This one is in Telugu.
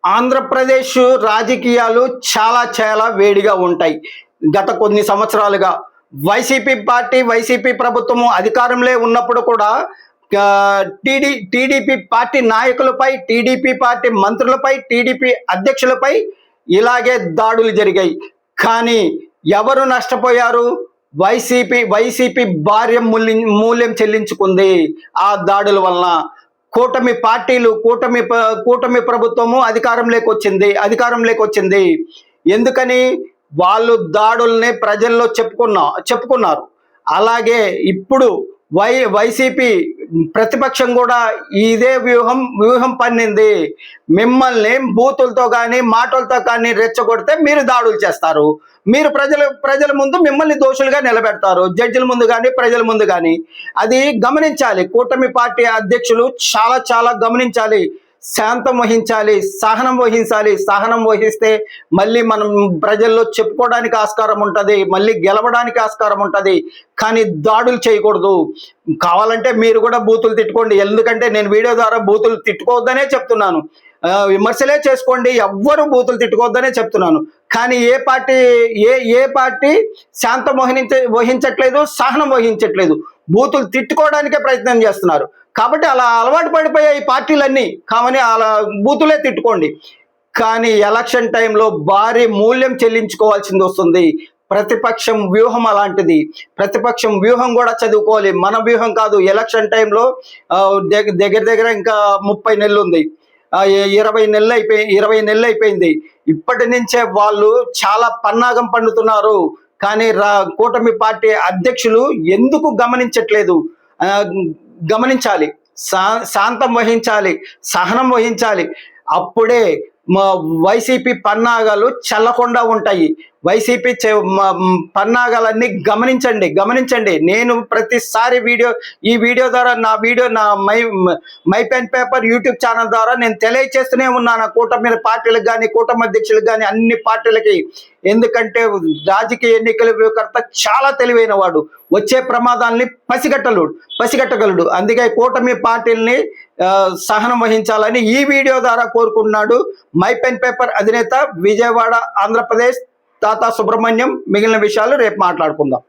ఆంధ్రప్రదేశ్ రాజకీయాలు చాలా చాలా వేడిగా ఉంటాయి. గత కొన్ని సంవత్సరాలుగా వైసీపీ ప్రభుత్వము అధికారంలో ఉన్నప్పుడు కూడా టీడీపీ పార్టీ నాయకులపై, టీడీపీ పార్టీ మంత్రులపై, టీడీపీ అధ్యక్షులపై ఇలాగే దాడులు జరిగాయి. కానీ ఎవరు నష్టపోయారు? వైసీపీ భార్య మూల్యం చెల్లించుకుంది ఆ దాడుల వలన. కూటమి పార్టీలు, కూటమి ప్రభుత్వము అధికారంలోకి వచ్చింది. ఎందుకని? వాళ్ళు దాడుల్ని ప్రజల్లో చెప్పుకున్నారు. అలాగే ఇప్పుడు వైసీపీ ప్రతిపక్షం కూడా ఇదే వ్యూహం పన్నింది. మిమ్మల్ని బూతులతో కానీ మాటలతో కానీ రెచ్చగొడితే మీరు దాడులు చేస్తారు. మీరు ప్రజల ముందు మిమ్మల్ని దోషులుగా నిలబెడతారు, జడ్జిల ముందు కానీ ప్రజల ముందు కానీ. అది గమనించాలి. కూటమి పార్టీ అధ్యక్షులు చాలా గమనించాలి. శాంతం వహించాలి, సహనం వహిస్తే మళ్ళీ మనం ప్రజల్లో చెప్పుకోవడానికి ఆస్కారం ఉంటుంది, మళ్ళీ గెలవడానికి ఆస్కారం ఉంటుంది. కానీ దాడులు చేయకూడదు. కావాలంటే మీరు కూడా బూతులు తిట్టుకోండి. ఎందుకంటే నేను వీడియో ద్వారా బూతులు తిట్టుకోవద్దనే చెప్తున్నాను. విమర్శలే చేసుకోండి, ఎవ్వరూ బూతులు తిట్టుకోవద్దనే చెప్తున్నాను. కానీ ఏ పార్టీ శాంతం వహించట్లేదు, సహనం వహించట్లేదు. బూతులు తిట్టుకోవడానికే ప్రయత్నం చేస్తున్నారు. కాబట్టి అలా అలవాటు పడిపోయాయి ఈ పార్టీలన్నీ. కావని అలా బూతులే తిట్టుకోండి. కానీ ఎలక్షన్ టైంలో భారీ మూల్యం చెల్లించుకోవాల్సింది వస్తుంది. ప్రతిపక్షం వ్యూహం అలాంటిది. ప్రతిపక్షం వ్యూహం కూడా చదువుకోవాలి. మన వ్యూహం కాదు. ఎలక్షన్ టైంలో దగ్గర ఇంకా 30 నెలలు ఉంది. 20 నెలలు అయిపోయింది. ఇప్పటి నుంచే వాళ్ళు చాలా పన్నాగం పండుతున్నారు. కానీ కూటమి పార్టీ అధ్యక్షులు ఎందుకు గమనించట్లేదు? గమనించాలి, శాంతం వహించాలి, సహనం వహించాలి. అప్పుడే వైసీపీ పన్నాగాలు చల్లకుండా ఉంటాయి. వైసీపీ పన్నాగాలన్నీ గమనించండి. నేను ప్రతిసారి ఈ వీడియో ద్వారా నా my pen paper YouTube channel ద్వారా నేను తెలియచేస్తూనే ఉన్నాను కూటమి పార్టీలకు కానీ, కూటమి అధ్యక్షులకు కానీ, అన్ని పార్టీలకి. ఎందుకంటే రాజకీయ ఎన్నికల వ్యూహకర్త చాలా తెలివైన వాడు. వచ్చే ప్రమాదాలని పసిగట్టగలడు. అందుకే కూటమి పార్టీలని సహనం వహించాలని ఈ వీడియో ద్వారా కోరుకుంటున్నాడు మై పెన్ పేపర్ అధినేత, విజయవాడ, ఆంధ్రప్రదేశ్, తాతా సుబ్రహ్మణ్యం. మిగిలిన విషయాలు రేపు మాట్లాడుకుందాం.